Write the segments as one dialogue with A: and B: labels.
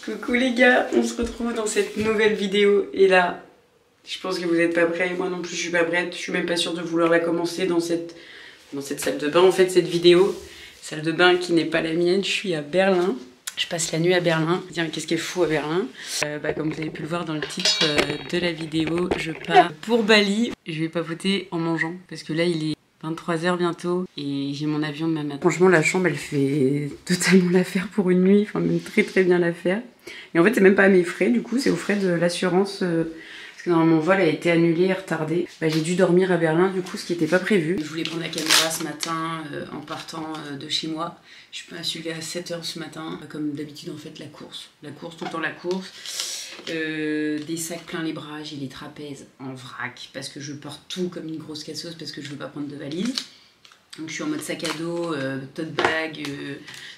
A: Coucou les gars, on se retrouve dans cette nouvelle vidéo et là, je pense que vous n'êtes pas prêts, moi non plus je suis pas prête, je suis même pas sûre de vouloir la commencer dans cette salle de bain en fait, cette vidéo. Salle de bain qui n'est pas la mienne, je suis à Berlin. Je passe la nuit à Berlin. Tiens, qu'est-ce qui est fou à Berlin? Comme vous avez pu le voir dans le titre de la vidéo, je pars pour Bali. Je vais papoter en mangeant parce que là il est 23 h bientôt et j'ai mon avion demain matin. Franchement la chambre elle fait totalement l'affaire pour une nuit, enfin même très bien l'affaire. Et en fait c'est même pas à mes frais du coup, c'est aux frais de l'assurance parce que normalement mon vol a été annulé et retardé. J'ai dû dormir à Berlin du coup, ce qui n'était pas prévu. Je voulais prendre la caméra ce matin en partant de chez moi. Je me suis levée à 7 h ce matin, comme d'habitude en fait la course, tout le temps la course. Des sacs plein les bras, j'ai les trapèzes en vrac parce que je porte tout comme une grosse casseuse parce que je veux pas prendre de valise. Donc je suis en mode sac à dos, tote bag,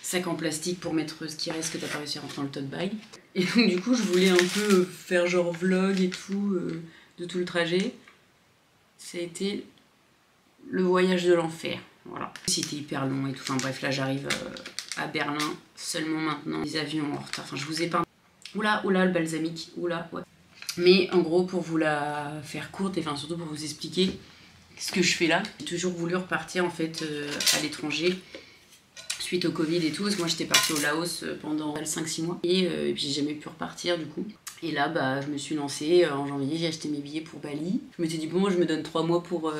A: sac en plastique pour mettre ce qui reste que t'as pas réussi à rentrer dans le tote bag. Et donc du coup je voulais un peu faire genre vlog et tout de tout le trajet. Ça a été le voyage de l'enfer, voilà. C'était hyper long et tout, enfin bref là j'arrive à Berlin seulement maintenant. Les avions en retard, enfin je vous ai pas... Oula, le balsamique, oula, ouais. Mais en gros, pour vous la faire courte, et enfin surtout pour vous expliquer ce que je fais là, j'ai toujours voulu repartir en fait à l'étranger suite au Covid et tout, parce que moi j'étais partie au Laos pendant 5-6 mois et puis j'ai jamais pu repartir du coup. Et là, je me suis lancée en janvier, j'ai acheté mes billets pour Bali. Je m'étais dit bon, je me donne 3 mois pour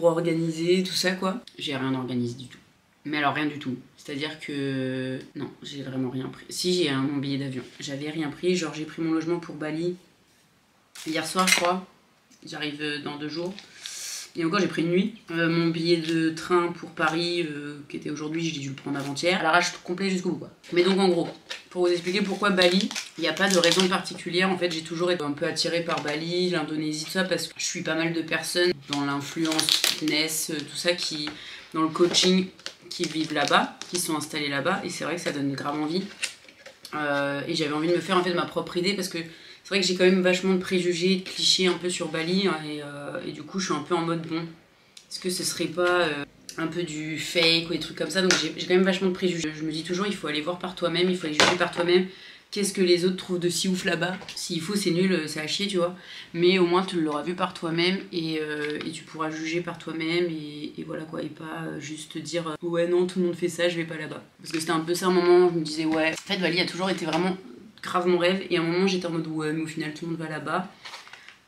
A: organiser tout ça quoi. J'ai rien organisé du tout. Mais alors rien du tout, c'est-à-dire que non, j'ai vraiment rien pris. Si, j'ai mon billet d'avion, j'avais rien pris, genre j'ai pris mon logement pour Bali hier soir je crois, j'arrive dans 2 jours. Et encore j'ai pris une nuit. Mon billet de train pour Paris qui était aujourd'hui, j'ai dû le prendre avant-hier. À l'arrache complet jusqu'au bout quoi. Mais donc en gros, pour vous expliquer pourquoi Bali, il n'y a pas de raison particulière. En fait j'ai toujours été un peu attirée par Bali, l'Indonésie, tout ça, parce que je suis pas mal de personnes dans l'influence fitness, tout ça, qui dans le coaching, qui vivent là-bas, qui sont installés là-bas, et c'est vrai que ça donne grave envie. Et j'avais envie de me faire en fait ma propre idée, parce que c'est vrai que j'ai quand même vachement de préjugés, de clichés un peu sur Bali, hein, et du coup je suis un peu en mode bon, est-ce que ce serait pas un peu du fake ou des trucs comme ça, donc j'ai quand même vachement de préjugés. Je me dis toujours il faut aller voir par toi-même, il faut aller juger par toi-même. Qu'est-ce que les autres trouvent de si ouf là-bas? S'il faut, c'est nul, c'est à chier, tu vois. Mais au moins, tu l'auras vu par toi-même et tu pourras juger par toi-même et voilà quoi. Et pas juste dire ouais, non, tout le monde fait ça, je vais pas là-bas. Parce que c'était un peu ça un moment où je me disais ouais. En fait, Bali a toujours été vraiment grave mon rêve. Et à un moment, j'étais en mode ouais, mais au final, tout le monde va là-bas.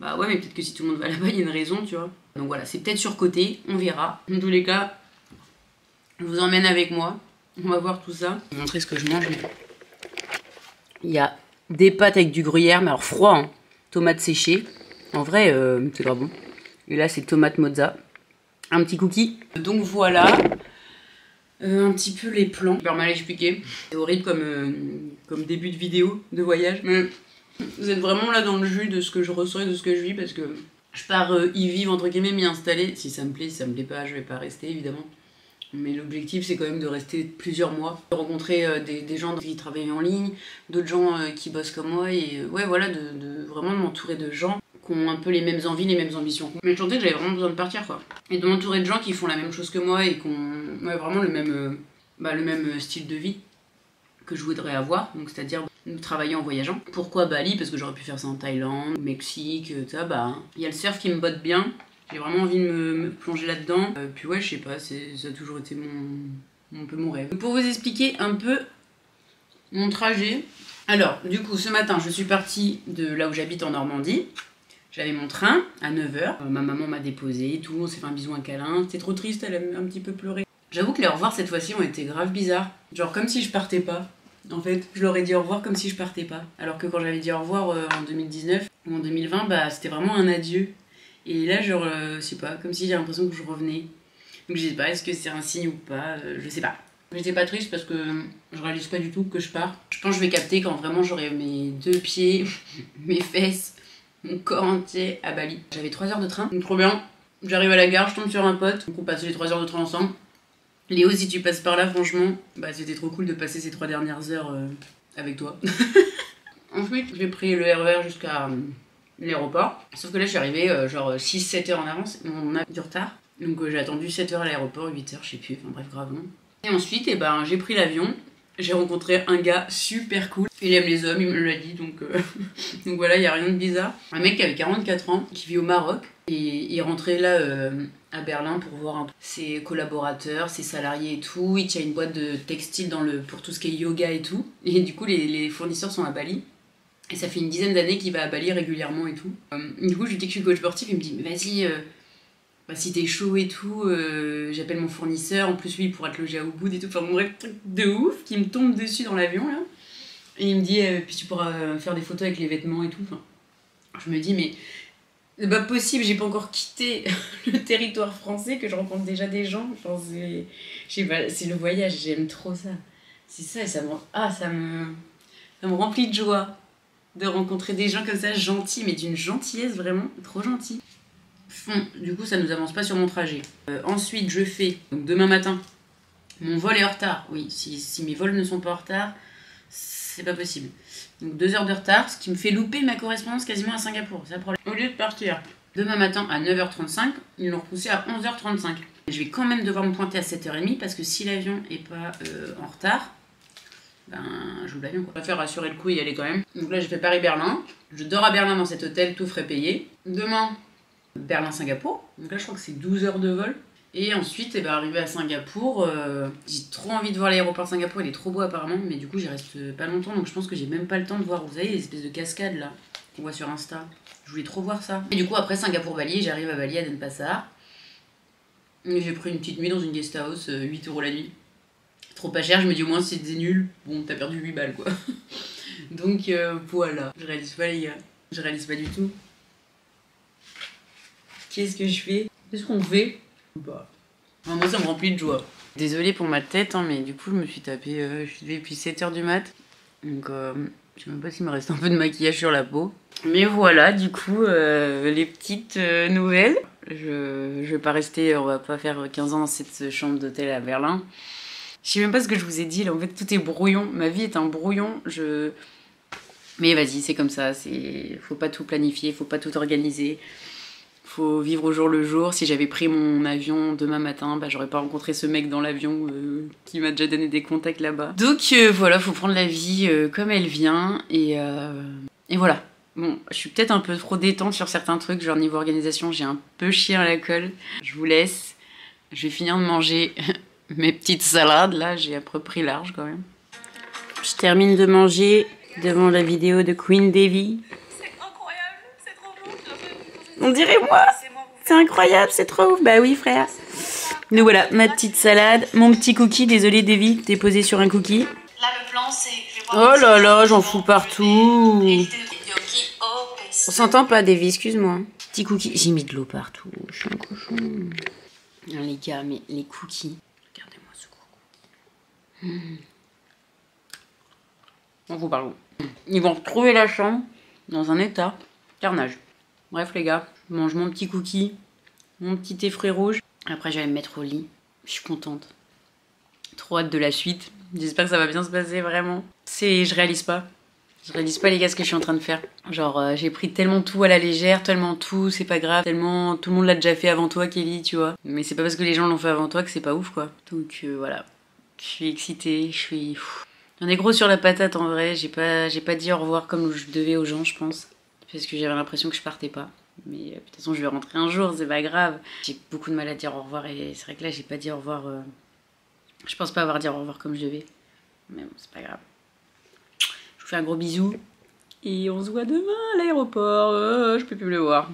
A: Bah ouais, mais peut-être que si tout le monde va là-bas, il y a une raison, tu vois. Donc voilà, c'est peut-être surcoté, on verra. Dans tous les cas, je vous emmène avec moi. On va voir tout ça. Je vais vous montrer ce que je mange. Il y a des pâtes avec du gruyère, mais alors froid, hein. Tomates séchées. En vrai, c'est grave bon. Et là, c'est tomate mozza. Un petit cookie. Donc voilà. Un petit peu les plans. Super mal expliqué. C'est horrible comme début de vidéo de voyage. Mais vous êtes vraiment là dans le jus de ce que je ressens et de ce que je vis. Parce que je pars y vivre, entre guillemets, m'y installer. Si ça me plaît, si ça me plaît pas, je vais pas rester, évidemment. Mais l'objectif c'est quand même de rester plusieurs mois, de rencontrer des gens qui travaillent en ligne, d'autres gens qui bossent comme moi et ouais voilà, vraiment de m'entourer de gens qui ont un peu les mêmes envies, les mêmes ambitions. Mais je sentais que j'avais vraiment besoin de partir quoi. Et de m'entourer de gens qui font la même chose que moi et qui ont vraiment le même style de vie que je voudrais avoir, donc c'est-à-dire travailler en voyageant. Pourquoi Bali? Parce que j'aurais pu faire ça en Thaïlande, au Mexique, ça il y a le surf qui me botte bien. J'ai vraiment envie de me plonger là-dedans. Puis ouais, je sais pas, ça a toujours été un peu mon rêve. Pour vous expliquer un peu mon trajet. Alors, du coup, ce matin, je suis partie de là où j'habite en Normandie. J'avais mon train à 9 h. Ma maman m'a déposée et tout, on s'est fait un bisou, un câlin. C'était trop triste, elle a un petit peu pleuré. J'avoue que les au revoir cette fois-ci ont été grave bizarres. Genre comme si je partais pas. En fait, je leur ai dit au revoir comme si je partais pas. Alors que quand j'avais dit au revoir en 2019 ou en 2020, c'était vraiment un adieu. Et là, genre, je sais pas, comme si j'ai l'impression que je revenais. Donc je sais pas, est-ce que c'est un signe ou pas, je sais pas. J'étais pas triste parce que je réalise pas du tout que je pars. Je pense que je vais capter quand vraiment j'aurai mes 2 pieds, mes fesses, mon corps entier à Bali. J'avais 3 heures de train, donc trop bien. J'arrive à la gare, je tombe sur un pote, donc on passe les 3 heures de train ensemble. Léo, si tu passes par là, franchement, c'était trop cool de passer ces 3 dernières heures avec toi. Ensuite, j'ai pris le RER jusqu'à l'aéroport. Sauf que là, je suis arrivée genre 6-7 heures en avance. On a du retard. Donc j'ai attendu 7 heures à l'aéroport, 8 heures, je sais plus. Enfin bref, grave long. Et ensuite, j'ai pris l'avion J'ai rencontré un gars super cool. Il aime les hommes, il me l'a dit, donc voilà, il n'y a rien de bizarre. Un mec qui avait 44 ans, qui vit au Maroc. Et il rentrait là à Berlin pour voir un peu ses collaborateurs, ses salariés et tout. Il tient une boîte de textile pour tout ce qui est yoga et tout. Et du coup, les fournisseurs sont à Bali. Et ça fait une dizaine d'années qu'il va à Bali régulièrement et tout. Du coup, je lui dis que je suis coach sportif. Il me dit, mais vas-y, si t'es chaud et tout, j'appelle mon fournisseur. En plus, lui, il pourra te loger à Ubud et tout. Enfin, mon bref, truc de ouf qui me tombe dessus dans l'avion là. Et il me dit, puis tu pourras faire des photos avec les vêtements et tout. Enfin, je me dis, mais c'est pas possible, j'ai pas encore quitté le territoire français que je rencontre déjà des gens. Enfin, c'est le voyage, j'aime trop ça. C'est ça et ça me remplit de joie de rencontrer des gens comme ça, gentils, mais d'une gentillesse vraiment trop gentille. Du coup, ça nous avance pas sur mon trajet. Ensuite, je fais, donc demain matin, mon vol est en retard. Oui, si mes vols ne sont pas en retard, c'est pas possible. Donc 2 heures de retard, ce qui me fait louper ma correspondance quasiment à Singapour. C'est le problème. Au lieu de partir demain matin à 9h35, ils l'ont repoussé à 11h35. Je vais quand même devoir me pointer à 7h30 parce que si l'avion est pas en retard, ben j'ouvre l'avion. Je préfère rassurer le coup et y aller quand même. Donc là j'ai fait Paris-Berlin. Je dors à Berlin dans cet hôtel, tout frais payé. Demain, Berlin-Singapour. Donc là je crois que c'est 12 heures de vol. Et ensuite, arrivé à Singapour, j'ai trop envie de voir l'aéroport de Singapour, il est trop beau apparemment, mais du coup j'y reste pas longtemps, donc je pense que j'ai même pas le temps de voir, vous savez, les espèces de cascades là, qu'on voit sur Insta. Je voulais trop voir ça. Et du coup après Singapour-Bali, j'arrive à Bali, à Denpasar. J'ai pris une petite nuit dans une guest house, 8 € la nuit. Trop pas cher, je me dis au moins si c'est nul, bon t'as perdu 8 balles quoi. Donc voilà, je réalise pas les gars, je réalise pas du tout. Qu'est-ce que je fais? Qu'est-ce qu'on fait? Bah. Moi ça me remplit de joie. Désolée pour ma tête, hein, mais du coup je me suis tapé, je suis levée depuis 7h du mat. Donc je sais même pas s'il me reste un peu de maquillage sur la peau. Mais voilà, du coup, les petites nouvelles. Je vais pas rester, on va pas faire 15 ans dans cette chambre d'hôtel à Berlin. Je sais même pas ce que je vous ai dit, là en fait tout est brouillon. Ma vie est un brouillon, Mais vas-y, c'est comme ça, faut pas tout planifier, faut pas tout organiser. Faut vivre au jour le jour. Si j'avais pris mon avion demain matin, j'aurais pas rencontré ce mec dans l'avion qui m'a déjà donné des contacts là-bas. Donc voilà, faut prendre la vie comme elle vient et voilà. Bon, je suis peut-être un peu trop détente sur certains trucs, genre niveau organisation, j'ai un peu chié à la colle. Je vous laisse. Je vais finir de manger mes petites salades, là, j'ai à peu pris large quand même. Je termine de manger devant la vidéo de Queen Davy. On dirait moi. C'est incroyable, c'est trop ouf. Bah oui frère. Donc voilà, ma petite salade, mon petit cookie. Désolée Davy, t'es posé sur un cookie.
B: Là le plan c'est...
A: Oh là là, j'en fous partout. On s'entend pas Davy, excuse-moi. Petit cookie, j'ai mis de l'eau partout. Je suis un cochon. Non, les gars, mais les cookies. Regardez-moi ce cookie. On vous parle. Ils vont retrouver la chambre dans un état carnage. Bref les gars, je mange mon petit cookie, mon petit thé frais rouge. Après j'allais me mettre au lit. Je suis contente. Trop hâte de la suite. J'espère que ça va bien se passer vraiment. Je réalise pas. Je réalise pas les gars ce que je suis en train de faire. Genre j'ai pris tellement tout à la légère, tellement tout, c'est pas grave. Tellement tout le monde l'a déjà fait avant toi Kelly, tu vois. Mais c'est pas parce que les gens l'ont fait avant toi que c'est pas ouf quoi. Donc voilà. Je suis excitée, je suis... J'en ai gros sur la patate en vrai. J'ai pas dit au revoir comme je devais aux gens je pense. Parce que j'avais l'impression que je partais pas. Mais de toute façon je vais rentrer un jour, c'est pas grave. J'ai beaucoup de mal à dire au revoir et c'est vrai que là j'ai pas dit au revoir. Je pense pas avoir dit au revoir comme je devais. Mais bon, c'est pas grave. Je vous fais un gros bisou. Et on se voit demain à l'aéroport. Je peux plus le voir.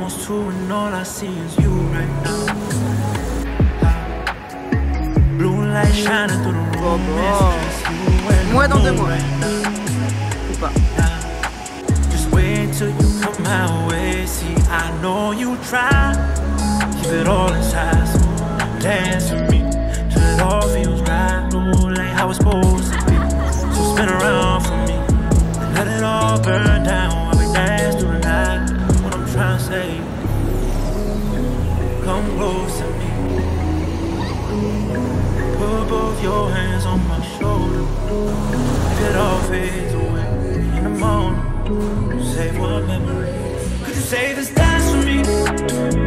B: almost 2 and all I see is you right now. Blue light shining through the room.
A: Moi dans 2 mois. Ou pas.
B: Just wait till you come my way. See, I know you try. Keep it all inside. So dance with me till it all feels right. Oh, like how it's supposed to be. So spin around for me and let it all burn down while we dance through the night. What I'm trying to say, come close to me. Put both your hands on my shoulder. If it all fades away in the morning, save one memory. Could you save this dance for me?